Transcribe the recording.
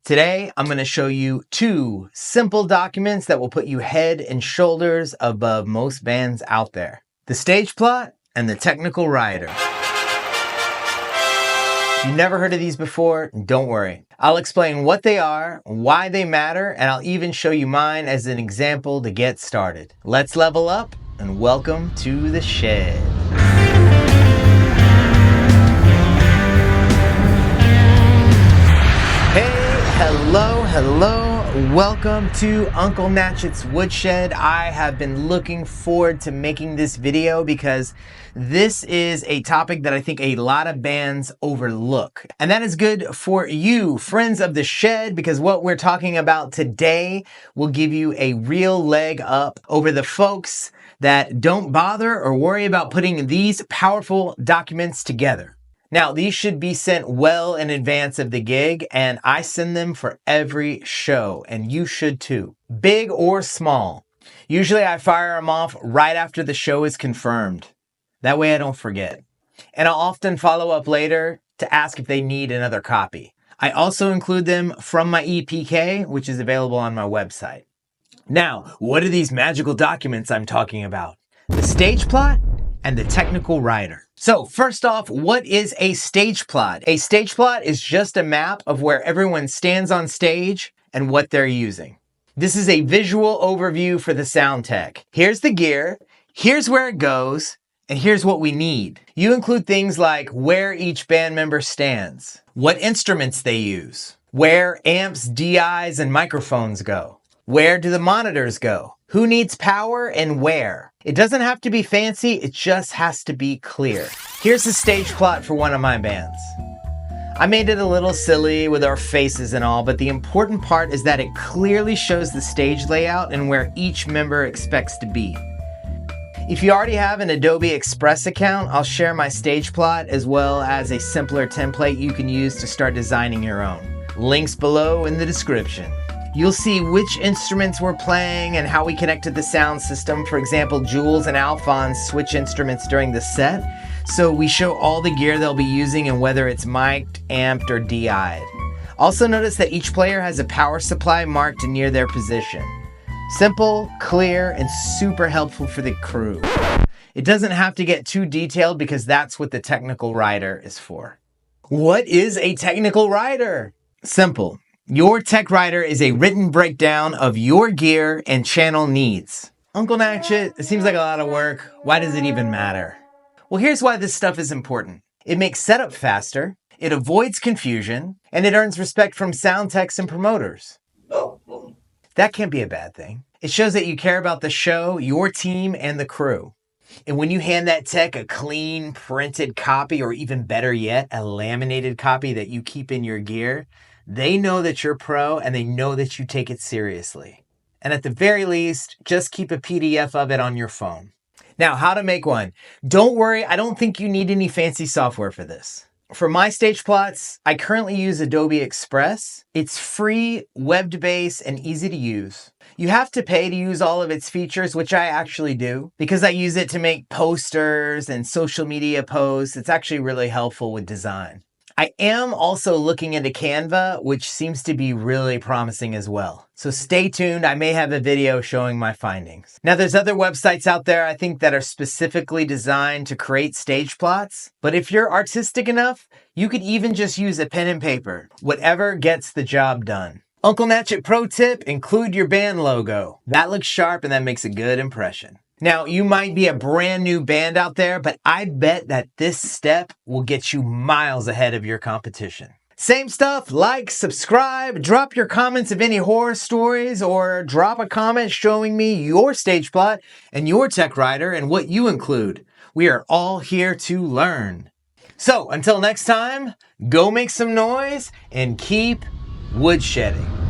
Today, I'm going to show you two simple documents that will put you head and shoulders above most bands out there. The stage plot and the technical rider. If you've never heard of these before, don't worry. I'll explain what they are, why they matter, and I'll even show you mine as an example to get started. Let's level up and welcome to the shed. Hello, welcome to Uncle Natchet's Woodshed. I have been looking forward to making this video because this is a topic that I think a lot of bands overlook. And that is good for you, friends of the shed, because what we're talking about today will give you a real leg up over the folks that don't bother or worry about putting these powerful documents together. Now, these should be sent well in advance of the gig, and I send them for every show, and you should too. Big or small. Usually I fire them off right after the show is confirmed. That way I don't forget. And I'll often follow up later to ask if they need another copy. I also include them from my EPK, which is available on my website. Now, what are these magical documents I'm talking about? The stage plot and the technical rider. So first off, what is a stage plot? A stage plot is just a map of where everyone stands on stage and what they're using. This is a visual overview for the sound tech. Here's the gear, here's where it goes, and here's what we need. You include things like where each band member stands, what instruments they use, where amps, DIs, and microphones go. Where do the monitors go? Who needs power and where? It doesn't have to be fancy, it just has to be clear. Here's the stage plot for one of my bands. I made it a little silly with our faces and all, but the important part is that it clearly shows the stage layout and where each member expects to be. If you already have an Adobe Express account, I'll share my stage plot as well as a simpler template you can use to start designing your own. Links below in the description. You'll see which instruments we're playing and how we connect to the sound system. For example, Jules and Alphonse switch instruments during the set, so we show all the gear they'll be using and whether it's mic'd, amped, or DI'd. Also notice that each player has a power supply marked near their position. Simple, clear, and super helpful for the crew. It doesn't have to get too detailed because that's what the technical rider is for. What is a technical rider? Simple. Your tech rider is a written breakdown of your gear and channel needs. Uncle Natchet, it seems like a lot of work. Why does it even matter? Well, here's why this stuff is important. It makes setup faster, it avoids confusion, and it earns respect from sound techs and promoters. That can't be a bad thing. It shows that you care about the show, your team, and the crew. And when you hand that tech a clean, printed copy, or even better yet, a laminated copy that you keep in your gear, they know that you're pro and they know that you take it seriously. And at the very least, just keep a PDF of it on your phone. Now, how to make one. Don't worry, I don't think you need any fancy software for this. For my stage plots, I currently use Adobe Express. It's free, web-based, and easy to use. You have to pay to use all of its features, which I actually do, because I use it to make posters and social media posts. It's actually really helpful with design. I am also looking into Canva, which seems to be really promising as well. So stay tuned, I may have a video showing my findings. Now there's other websites out there I think that are specifically designed to create stage plots, but if you're artistic enough, you could even just use a pen and paper. Whatever gets the job done. Uncle Natchet pro tip, include your band logo. That looks sharp and that makes a good impression. Now, you might be a brand new band out there, but I bet that this step will get you miles ahead of your competition. Same stuff, like, subscribe, drop your comments of any horror stories, or drop a comment showing me your stage plot and your tech rider and what you include. We are all here to learn. So, until next time, go make some noise and keep woodshedding.